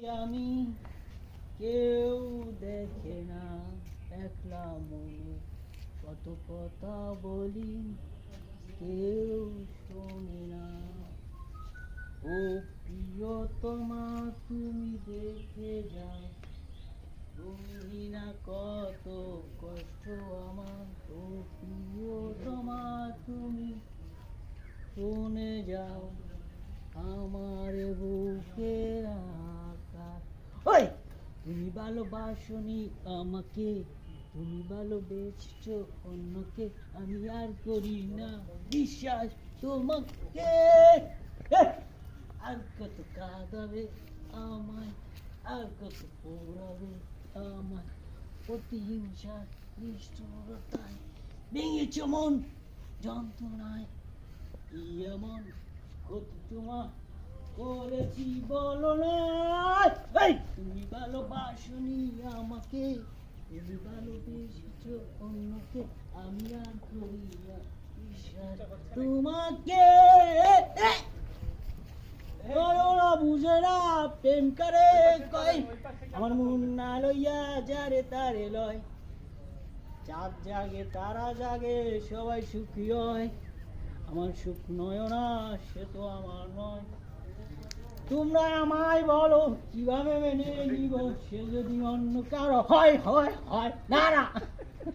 আমি কেউ দেখে না, একলা মনে কত কথা বলি, কেউ শোনে না। ও প্রিয়তমা তুমি দেখে যাও, তুমি না কত কষ্ট আমার। ও প্রিয়তমা তুমি শুনে যাও, আমার বুকের আকাশ। ওই তুমি ভালোবাসনি আমাকে, তুমি ভালোবেসেছো অন্যকে, আমি আর করি না বিশ্বাস তোমাকে। আর কত কাঁদাবে আমায়, আর কত পোড়াবে আমায়, প্রতিহিংসা নিষ্ঠুরতায় ভেঙেছ মন যন্ত্রণায়। কি এমন ক্ষতি তোমার করেছি বলো না? এই তুমি ভালোবাসনি আমাকে, তুমি ভালোবেসেছ অন্যকে, আমি আর করি না বিশ্বাস তোমাকে। ওরা বুঝে না প্রেম করে কয়, আমার মন না লইয়া যারে তারে লয়। চাঁদ জাগে তারা জাগে সবাই সুখী হয়, আমার সুখ নয় না সে তো আমার নয়। তোমরা আমায় বলো কিভাবে মেনে নিব, সে যদি অন্য কারো হয় হয় হয় না না।